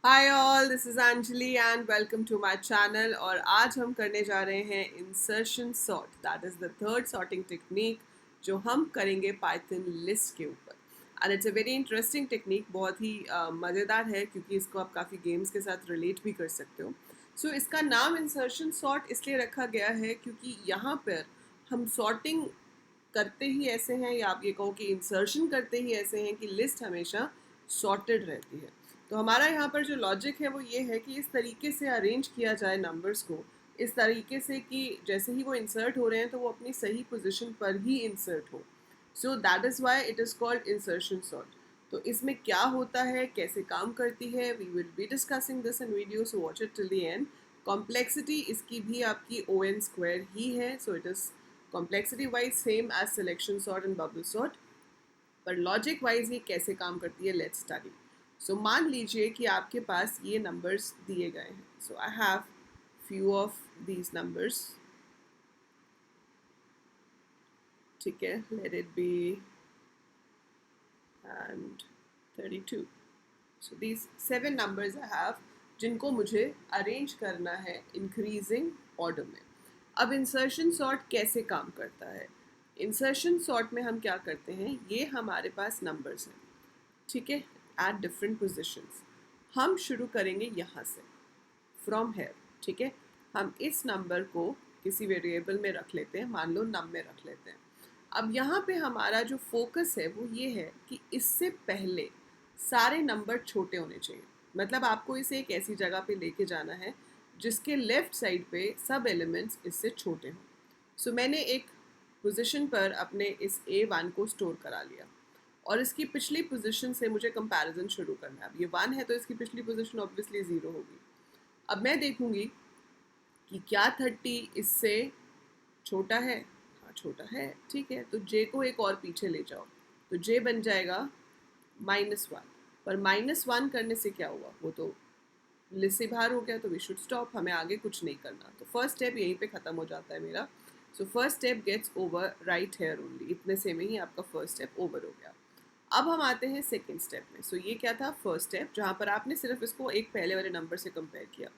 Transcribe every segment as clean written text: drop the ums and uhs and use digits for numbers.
Hi all, this is Anjali and welcome to my channel. और आज हम करने जा रहे हैं insertion sort, that is the third sorting technique जो हम करेंगे पाइथन लिस्ट के ऊपर। And it's a very interesting technique, बहुत ही मज़ेदार है क्योंकि इसको आप काफ़ी गेम्स के साथ रिलेट भी कर सकते हो। सो इसका नाम इंसर्शन सॉर्ट इसलिए रखा गया है क्योंकि यहाँ पर हम सॉर्टिंग करते ही ऐसे हैं, या आप ये कहो कि इंसर्शन करते ही ऐसे हैं कि लिस्ट हमेशा सॉर्टेड रहती है। तो हमारा यहाँ पर जो लॉजिक है वो ये है कि इस तरीके से अरेंज किया जाए नंबर्स को, इस तरीके से कि जैसे ही वो इंसर्ट हो रहे हैं तो वो अपनी सही पोजीशन पर ही इंसर्ट हो। So that is why it is called insertion sort. तो इसमें क्या होता है, कैसे काम करती है, we will be discussing this in video, so watch it till the end. Complexity इसकी भी आपकी ओ एन स्क्वायर ही है, so it is complexity wise same as selection sort and bubble sort. पर लॉजिक वाइज ये कैसे काम करती है, लेट्स स्टडी। सो मान लीजिए कि आपके पास ये नंबर्स दिए गए हैं। So I have few of these numbers, ठीक है, let it be and 32। So these 7 numbers I have जिनको मुझे अरेंज करना है इंक्रीजिंग ऑर्डर में। अब इंसर्शन सॉर्ट कैसे काम करता है? इंसर्शन सॉर्ट में हम क्या करते हैं, ये हमारे पास नंबर्स हैं, ठीक है, एट डिफरेंट पोजिशंस। हम शुरू करेंगे यहाँ से, फ्रॉम हेयर, ठीक है। हम इस नंबर को किसी वेरिएबल में रख लेते हैं, मान लो नम में रख लेते हैं। अब यहाँ पे हमारा जो फोकस है वो ये है कि इससे पहले सारे नंबर छोटे होने चाहिए। मतलब आपको इसे एक ऐसी जगह पे लेके जाना है जिसके लेफ्ट साइड पे सब एलिमेंट्स इससे छोटे हों। सो मैंने एक पोजीशन पर अपने इस A1 को स्टोर करा लिया और इसकी पिछली पोजीशन से मुझे कंपैरिजन शुरू करना है। अब ये 1 है तो इसकी पिछली पोजीशन ऑब्वियसली 0 होगी। अब मैं देखूंगी कि क्या 30 इससे छोटा है। हाँ, छोटा है, ठीक है। तो जे को एक और पीछे ले जाओ, तो जे बन जाएगा -1। पर -1 करने से क्या हुआ, वो तो लिस्ट से बाहर हो गया, तो वी शुड स्टॉप, हमें आगे कुछ नहीं करना। तो फर्स्ट स्टेप यहीं पे ख़त्म हो जाता है मेरा। So first step gets over right here only, इतने से में ही आपका फर्स्ट स्टेप ओवर हो गया। अब हम आते हैं सेकेंड स्टेप में। सो ये क्या था, फर्स्ट स्टेप, जहाँ पर आपने सिर्फ इसको एक पहले वाले नंबर से कंपेयर किया।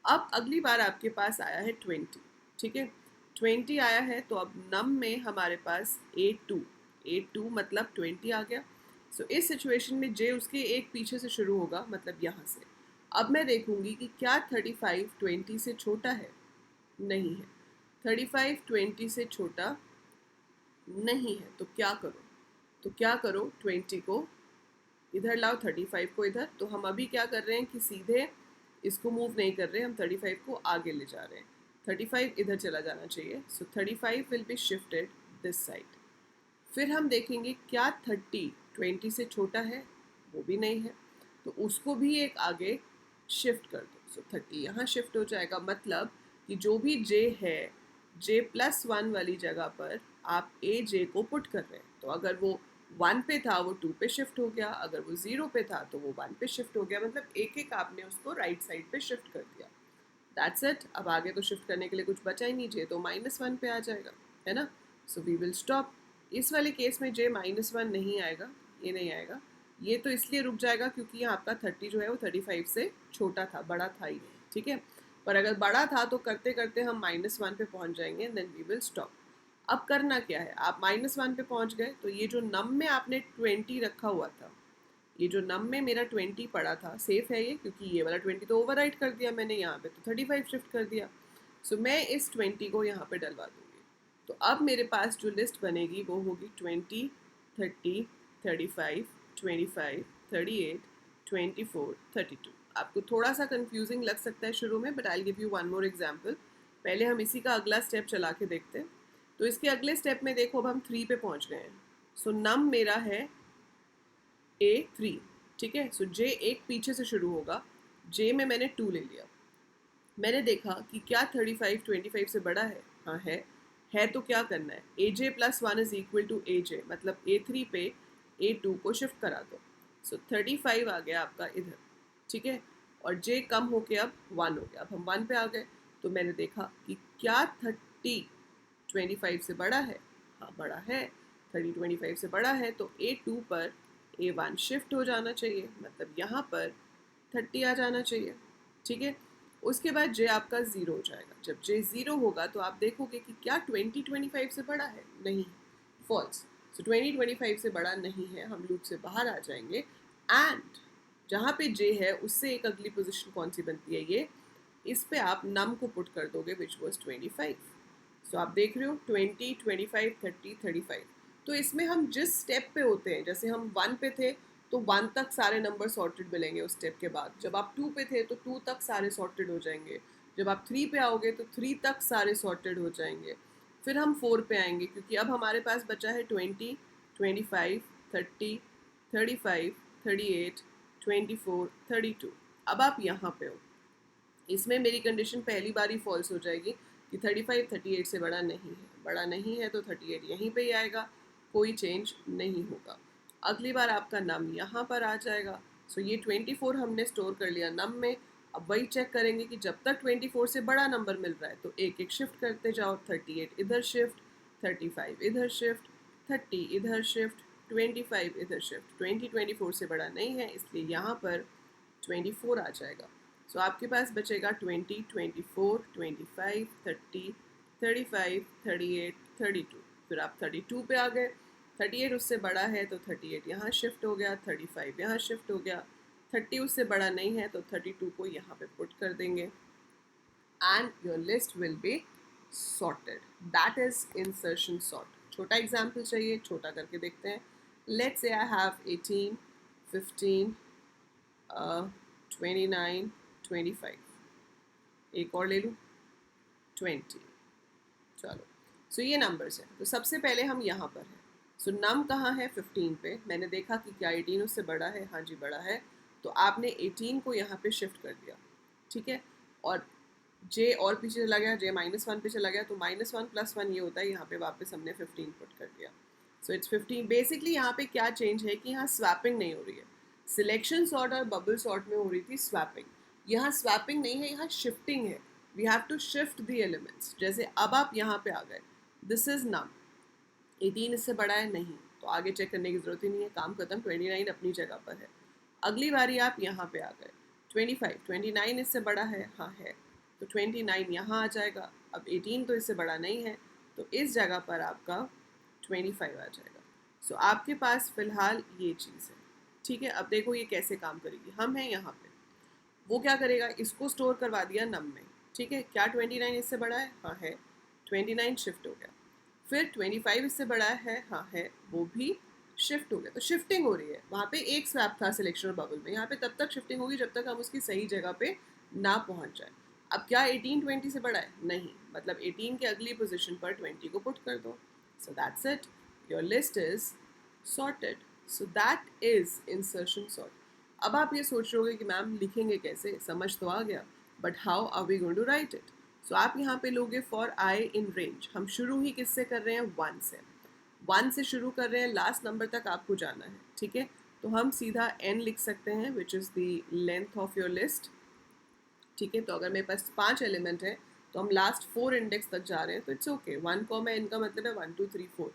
अब अगली बार आपके पास आया है 20, ठीक है। 20 आया है तो अब नम में हमारे पास A2 मतलब 20 आ गया। सो इस सिचुएशन में जे उसके एक पीछे से शुरू होगा, मतलब यहाँ से। अब मैं देखूंगी कि क्या 35 20 से छोटा है, नहीं है। 35 20 से छोटा नहीं है, तो क्या करो, 20 को इधर लाओ, 35 को इधर। तो हम अभी क्या कर रहे हैं कि सीधे इसको मूव नहीं कर रहे, हम 35 को आगे ले जा रहे हैं। 35 इधर चला जाना चाहिए, सो 35 will be shifted this side. फिर हम देखेंगे क्या 30 20 से छोटा है, वो भी नहीं है, तो उसको भी एक आगे शिफ्ट कर दो। सो 30 यहाँ शिफ्ट हो जाएगा, मतलब कि जो भी जे है, J+1 वाली जगह पर आप जे को पुट कर रहे हैं। तो अगर वो 1 पे था वो 2 पे शिफ्ट हो गया, अगर वो 0 पे था तो वो 1 पे शिफ्ट हो गया, मतलब एक एक आपने उसको राइट साइड पे शिफ्ट कर दिया। That's it. अब आगे तो शिफ्ट करने के लिए कुछ बचा ही नहीं, जे तो -1 पे आ जाएगा, है ना। So we will stop. इस वाले केस में जे -1 नहीं आएगा, ये नहीं आएगा। ये तो इसलिए रुक जाएगा क्योंकि यहाँ आपका 30 जो है वो 35 से छोटा था, बड़ा था ही, ठीक है। पर अगर बड़ा था तो करते करते हम -1 पे पहुँच जाएंगे and then we will stop. अब करना क्या है, आप -1 पे पहुँच गए तो ये जो नम में आपने 20 रखा हुआ था, ये जो नम में मेरा 20 पड़ा था, सेफ है ये, क्योंकि ये वाला 20 तो ओवरराइट कर दिया मैंने, यहाँ पे तो 35 शिफ्ट कर दिया। सो मैं इस 20 को यहाँ पे डलवा दूँगी। तो अब मेरे पास जो लिस्ट बनेगी वो होगी 20 30 35 25 38 24 32। आपको थोड़ा सा कंफ्यूजिंग लग सकता है शुरू में, but I give you one more example. पहले हम इसी का अगला स्टेप चला के देखते हैं। तो इसके अगले स्टेप में देखो, अब हम 3 पे पहुँच गए हैं। सो नम मेरा है A3, ठीक है। सो जे एक पीछे से शुरू होगा, जे में मैंने 2 ले लिया। मैंने देखा कि क्या 35 25 से बड़ा है, हाँ है तो क्या करना है, AJ+1 is equal to AJ, मतलब A3 पे A2 को शिफ्ट करा दो। सो 35 आ गया आपका इधर, ठीक है। और जे कम होके अब 1 हो गया, अब हम 1 पे आ गए। तो मैंने देखा कि क्या 30 25 से बड़ा है, हाँ बड़ा है। 30 25 से बड़ा है तो A2 पर A1 शिफ्ट हो जाना चाहिए, मतलब यहाँ पर 30 आ जाना चाहिए, ठीक है। उसके बाद जे आपका 0 हो जाएगा। जब जे 0 होगा तो आप देखोगे कि क्या 20 25 से बड़ा है, नहीं, फॉल्स। सो 20 25 से बड़ा नहीं है, हम लूप से बाहर आ जाएंगे। एंड जहाँ पे जे है उससे एक अगली पोजीशन कौन सी बनती है, ये, इस पे आप नम को पुट कर दोगे विच वॉज 25। सो आप देख रहे हो 20 25 30 35। तो इसमें हम जिस स्टेप पे होते हैं, जैसे हम 1 पे थे तो 1 तक सारे नंबर सॉर्टेड मिलेंगे उस स्टेप के बाद। जब आप 2 पे थे तो 2 तक सारे सॉर्टेड हो जाएंगे। जब आप 3 पे आओगे तो 3 तक सारे सॉर्टेड हो जाएंगे। फिर हम 4 पे आएंगे क्योंकि अब हमारे पास बचा है 20 25 30 35 38 24 32। अब आप यहाँ पे हो, इसमें मेरी कंडीशन पहली बार ही फॉल्स हो जाएगी कि 35 38 से बड़ा नहीं है। बड़ा नहीं है तो 38 यहीं पे ही आएगा, कोई चेंज नहीं होगा। अगली बार आपका नम यहाँ पर आ जाएगा। सो ये 24 हमने स्टोर कर लिया नम में। अब वही चेक करेंगे कि जब तक 24 से बड़ा नंबर मिल रहा है तो एक एक शिफ्ट करते जाओ। 38 इधर शिफ्ट, 35 इधर शिफ्ट, 30 इधर शिफ्ट, 25 इधर शिफ्ट। 20 24 से बड़ा नहीं है इसलिए यहाँ पर 24 आ जाएगा। सो आपके पास बचेगा 20 24 25 30 35 38 32। फिर आप 32 पे आ गए। 38 उससे बड़ा है तो 38 यहाँ शिफ्ट हो गया, 35 यहाँ शिफ्ट हो गया। 30 उससे बड़ा नहीं है तो 32 को यहाँ पे पुट कर देंगे and your list will be sorted. That is insertion sort. छोटा एग्जाम्पल चाहिए, छोटा करके देखते हैं। Let's say I have 18 15 29 25। एक और ले लूँ 20। चलो, सो ये नंबर्स हैं। तो सबसे पहले हम यहाँ पर हैं। सो नम कहाँ है 15 पे। मैंने देखा कि क्या 18 उससे बड़ा है, हाँ जी बड़ा है। तो आपने 18 को यहाँ पे शिफ्ट कर दिया, ठीक है। और जे और पीछे चला गया, जे -1 पे चला गया तो -1 + 1 ये होता है। यहाँ पे वापस हमने 15 पुट कर दिया। So it's 15। बेसिकली यहाँ पे क्या चेंज है कि यहाँ स्वैपिंग नहीं हो रही है। सिलेक्शन सॉर्ट और बबल सॉर्ट में हो रही थी स्वैपिंग, यहाँ स्वैपिंग नहीं है, यहाँ शिफ्टिंग है। We have to shift the elements. जैसे अब आप यहाँ पे आ गए, दिस इज नम। 18 इससे बड़ा है, नहीं, तो आगे चेक करने की जरूरत ही नहीं है, काम खत्म। 29 अपनी जगह पर है। अगली बारी आप यहाँ पे आ गए 25 29 इससे बड़ा है, हाँ है, तो 29 यहाँ आ जाएगा। अब 18 तो इससे बड़ा नहीं है तो इस जगह पर आपका 25 आ जाएगा। सो आपके पास फिलहाल ये चीज़ है, ठीक है। अब देखो ये कैसे काम करेगी। हम हैं यहाँ पे, वो क्या करेगा, इसको स्टोर करवा दिया नम में, ठीक है। क्या 29 इससे बड़ा है, हाँ है, 29 शिफ्ट हो गया। फिर 25 इससे बड़ा है, हाँ है, वो भी शिफ्ट हो गया। तो शिफ्टिंग हो रही है। वहाँ पे एक स्वैप था सिलेक्शन और बबल में, यहाँ पे तब तक शिफ्टिंग होगी जब तक हम उसकी सही जगह पे ना पहुँच जाए। अब क्या 18 20 से बड़ा है, नहीं, मतलब 18 के अगली पोजीशन पर 20 को पुट कर दो। सो that's it, your list is sorted. So that is insertion sort. अब आप ये सोच रहे होगे कि मैम लिखेंगे कैसे, समझ तो आ गया, but how are we going to write it. So आप यहाँ पे लोगे फॉर आई इन रेंज। हम शुरू ही किससे कर रहे हैं, 1 से। 1 से शुरू कर रहे हैं, लास्ट नंबर तक आपको जाना है, ठीक है। तो हम सीधा n लिख सकते हैं which is the length of your list, ठीक है। तो अगर मेरे पास 5 एलिमेंट है तो हम लास्ट 4 इंडेक्स तक जा रहे हैं तो इट्स ओके। 1 n का मतलब है 1 2 3 4,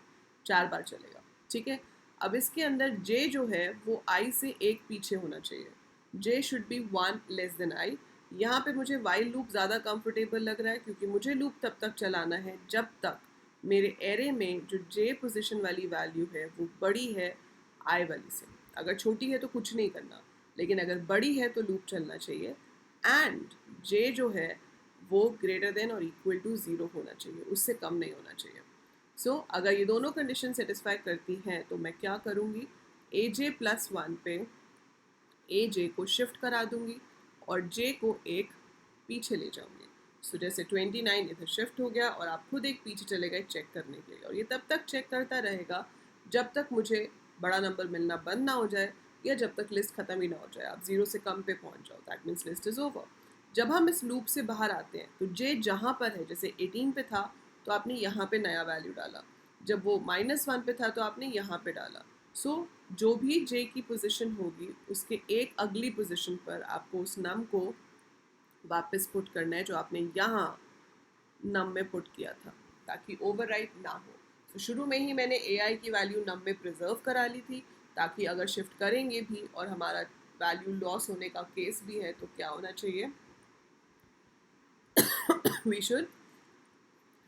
4 बार चलेगा, ठीक है। अब इसके अंदर j जो है वो i से एक पीछे होना चाहिए। j should be 1 less than i। यहाँ पे मुझे वाइल लूप ज़्यादा कंफर्टेबल लग रहा है क्योंकि मुझे लूप तब तक चलाना है जब तक मेरे एरे में जो j पोजीशन वाली वैल्यू है वो बड़ी है i वाली से। अगर छोटी है तो कुछ नहीं करना, लेकिन अगर बड़ी है तो लूप चलना चाहिए। एंड j जो है वो ग्रेटर देन और इक्वल टू 0 होना चाहिए, उससे कम नहीं होना चाहिए। सो अगर ये दोनों कंडीशन सेटिस्फाई करती हैं तो मैं क्या करूँगी, aj + 1 पे aj को शिफ्ट करा दूंगी और j को एक पीछे ले जाऊंगी। सो जैसे 29 इधर शिफ्ट हो गया और आप खुद एक पीछे चले गए चेक करने के लिए, और ये तब तक चेक करता रहेगा जब तक मुझे बड़ा नंबर मिलना बंद ना हो जाए या जब तक लिस्ट खत्म ही ना हो जाए, आप 0 से कम पे पहुंच जाओ, that means list is over. जब हम इस लूप से बाहर आते हैं तो j जहाँ पर है, जैसे 18 पे था तो आपने यहाँ पे नया वैल्यू डाला, जब वो -1 पे था तो आपने यहाँ पे डाला। सो जो भी j की पोजीशन होगी उसके एक अगली पोजीशन पर आपको उस नम को वापस पुट करना है जो आपने यहाँ नम में पुट किया था, ताकि ओवरराइट ना हो। तो शुरू में ही मैंने ai की वैल्यू नम में प्रिजर्व करा ली थी ताकि अगर शिफ्ट करेंगे भी और हमारा वैल्यू लॉस होने का केस भी है तो क्या होना चाहिए, we should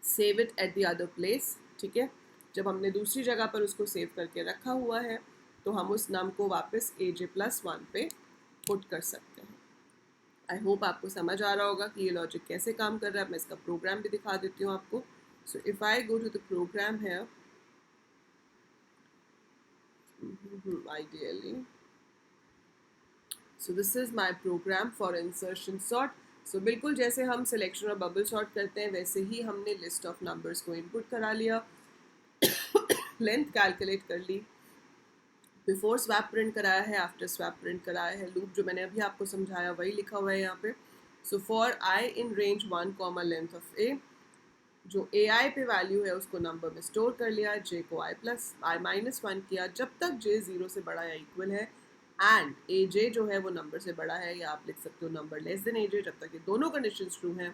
save it at the other place. ठीक है, जब हमने दूसरी जगह पर उसको सेव करके रखा हुआ है तो हम उस नम को वापस aj+1 पे पुट कर सकते हैं। आई होप आपको समझ आ रहा होगा कि ये लॉजिक कैसे काम कर रहा है। मैं इसका प्रोग्राम भी दिखा देती हूँ आपको। So if I go to the program है ideally, so this is my program for insertion sort। so बिल्कुल जैसे हम सिलेक्शन और बबल सॉर्ट करते हैं वैसे ही हमने लिस्ट ऑफ नंबर्स को इनपुट करा लिया, लेंथ कैलकुलेट कर ली, बिफोर स्वैप प्रिंट कराया है, आफ्टर स्वैप प्रिंट कराया है, लूप जो मैंने अभी आपको समझाया वही लिखा हुआ है यहाँ पे। So for I in range 1 comma length of A, जो ए आई पे वैल्यू है उसको नंबर में स्टोर कर लिया, जे को i+i-1 किया जब तक जे 0 से बड़ा या इक्वल है, एंड ए जे जो है वो नंबर से बड़ा है, या आप लिख सकते हो नंबर लेस देन ए जे। जब तक ये दोनों कंडीशन ट्रू हैं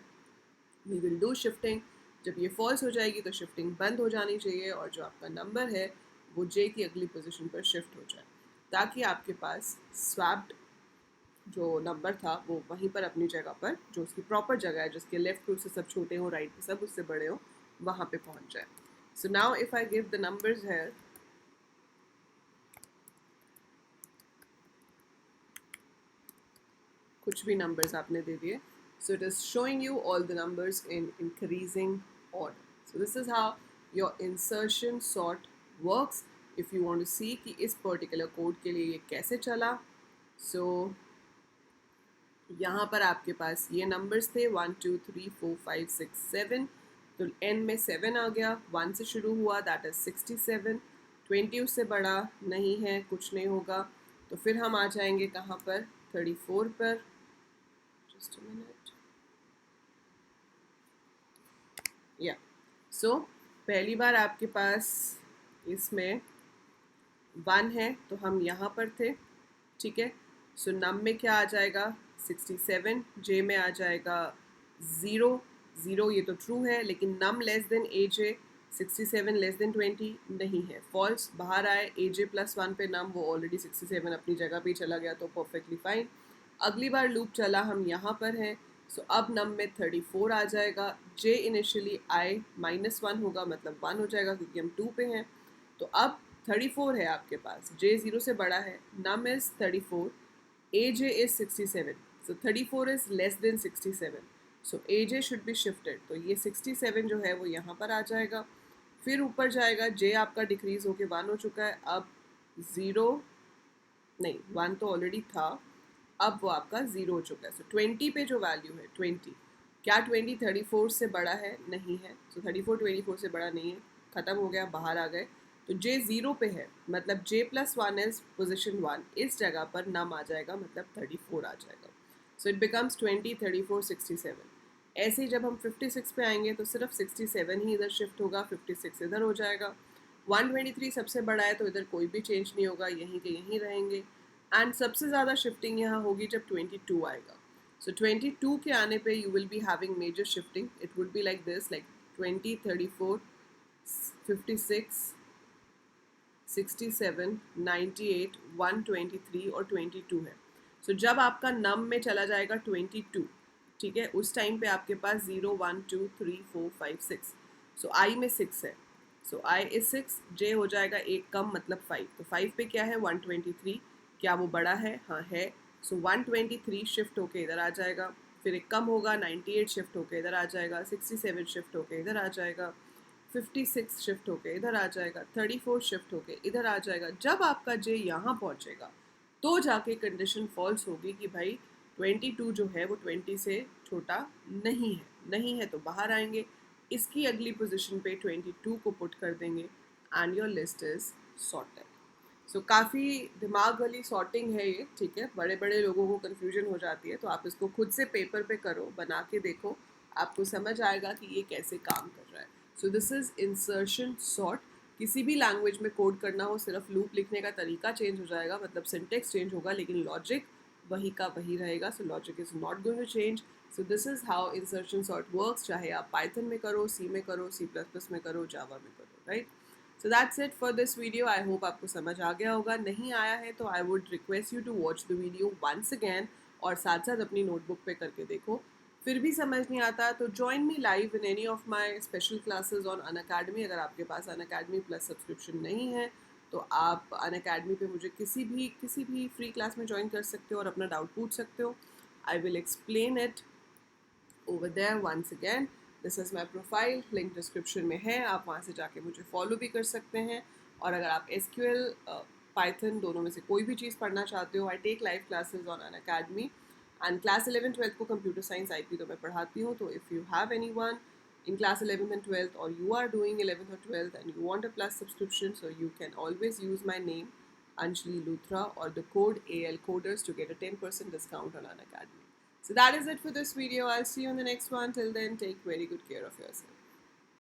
वी विल डू शिफ्टिंग। जब ये फॉल्स हो जाएगी तो शिफ्टिंग बंद हो जानी चाहिए और जो आपका नंबर है वो जे की अगली पोजीशन पर शिफ्ट हो जाए, ताकि आपके पास स्वैप्ड जो नंबर था वो वहीं पर अपनी जगह पर, जो उसकी प्रॉपर जगह है, जिसके लेफ्ट पे उससे सब छोटे हो, राइट पे सब उससे बड़े हो, वहाँ पे पहुँच जाए। So now if I give the numbers है, कुछ भी नंबर्स आपने दे दिए, so it is showing you all the numbers in increasing order। so this is how your insertion sort works। if you want to see कि इस particular code के लिए ये कैसे चला, so यहाँ पर आपके पास ये नंबर्स थे 1 2 3 4 5 6 7, तो n में 7 आ गया, 1 से शुरू हुआ, दैट इज 67, 20 उससे बड़ा नहीं है, कुछ नहीं होगा, तो फिर हम आ जाएंगे कहाँ पर, 34 पर। जस्ट अ मिनट, या सो पहली बार आपके पास इसमें 1 है तो हम यहाँ पर थे, ठीक है। सो नम में क्या आ जाएगा 67, जे में आ जाएगा 0, 0 ये तो ट्रू है, लेकिन नम लेस देन ए जे, 67 लेस देन 20 नहीं है, फॉल्स बाहर आए, aj+1 पे नम वो ऑलरेडी 67 अपनी जगह पे चला गया तो परफेक्टली फाइन। अगली बार लूप चला, हम यहाँ पर हैं, सो अब नम में 34 आ जाएगा, जे इनिशियली i-1 होगा, मतलब 1 हो जाएगा क्योंकि हम 2 पे हैं, तो अब 34 है आपके पास, जे 0 से बड़ा है, नम is 34, aj is 67, so 34 is less than 67, so aj should be shifted, तो ये 67 जो है वो यहाँ पर आ जाएगा, फिर ऊपर जाएगा, j आपका डिक्रीज होके 1 हो चुका है, अब 0 नहीं 1 तो ऑलरेडी था, अब वो आपका 0 हो चुका है, सो 20 पे जो वैल्यू है 20, क्या 20 34 से बड़ा है, नहीं है, सो 34 24 से बड़ा नहीं है, ख़त्म हो गया, बाहर आ गए, तो j 0 पे है, मतलब j+1 इज पोजिशन 1, इस जगह पर नम आ जाएगा, मतलब 34 आ जाएगा, सो इट बिकम्स 20 34 67। ऐसे ही जब हम 56 पे आएंगे तो सिर्फ 67 ही इधर शिफ्ट होगा, 56 इधर हो जाएगा, 123 सबसे बड़ा है तो इधर कोई भी चेंज नहीं होगा, यहीं के यहीं रहेंगे, एंड सबसे ज़्यादा शिफ्टिंग यहाँ होगी जब 22 आएगा, सो 22 के आने पे you will be having major shifting, it would be like this, like 20 34 56 67 98 123 और 22 है। सो जब आपका नम में चला जाएगा 22, ठीक है, उस टाइम पे आपके पास 0 1 2 3 4 5 6, सो आई में 6 है, सो आई इज 6, जे हो जाएगा एक कम, मतलब 5, तो 5 पे क्या है 123, क्या वो बड़ा है, हाँ है, सो 123 शिफ्ट होके इधर आ जाएगा, फिर एक कम होगा 98 शिफ्ट होके इधर आ जाएगा, 67 शिफ्ट होके इधर आ जाएगा, 56 शिफ्ट होके इधर आ जाएगा, 34 शिफ्ट होके इधर आ जाएगा। जब आपका जे यहाँ पहुँचेगा तो जाके कंडीशन फॉल्स होगी कि भाई 22 जो है वो 20 से छोटा नहीं है, नहीं है तो बाहर आएंगे, इसकी अगली पोजीशन पे 22 को पुट कर देंगे and your list is sorted. So काफ़ी दिमाग वाली सॉर्टिंग है ये, ठीक है, बड़े बड़े लोगों को कन्फ्यूजन हो जाती है, तो आप इसको खुद से पेपर पे करो, बना के देखो, आपको समझ आएगा कि ये कैसे काम कर रहा है। सो दिस इज़ इंसर्शन सॉर्ट। किसी भी लैंग्वेज में कोड करना हो, सिर्फ लूप लिखने का तरीका चेंज हो जाएगा, मतलब सिंटेक्स चेंज होगा, लेकिन लॉजिक वही का वही रहेगा, so logic is not going to change. So this is how insertion sort works, चाहे आप पाइथन में करो, सी में करो, C++ में करो, जावा में करो, right. So that's it for this video. I hope आपको समझ आ गया होगा. नहीं आया है तो I would request you to watch the video once again और साथ साथ अपनी नोटबुक पे करके देखो. फिर भी समझ नहीं आता तो join me live in any of my special classes on Unacademy. अगर आपके पास अनअकैडमी प्लस सब्सक्रिप्शन नहीं है तो आप अनअकैडमी पे मुझे किसी भी फ्री क्लास में ज्वाइन कर सकते हो और अपना डाउट पूछ सकते हो. I will explain it over there once again. This is my profile, link description में है, आप वहाँ से जाके मुझे फॉलो भी कर सकते हैं. और अगर आप SQL पाइथन दोनों में से कोई भी चीज़ पढ़ना चाहते हो, I take live classes on Unacademy and class 11th-12th को कंप्यूटर साइंस IP तो मैं पढ़ाती हूँ. तो if you have any one in class 11th and 12th or you are doing 11th or 12th and you want a plus subscription, so you can always use my name Anjali Luthra or the code AL Coders to get a 10% discount on Unacademy. So that is it for this video. I'll see you in the next one. Till then, take very good care of yourself.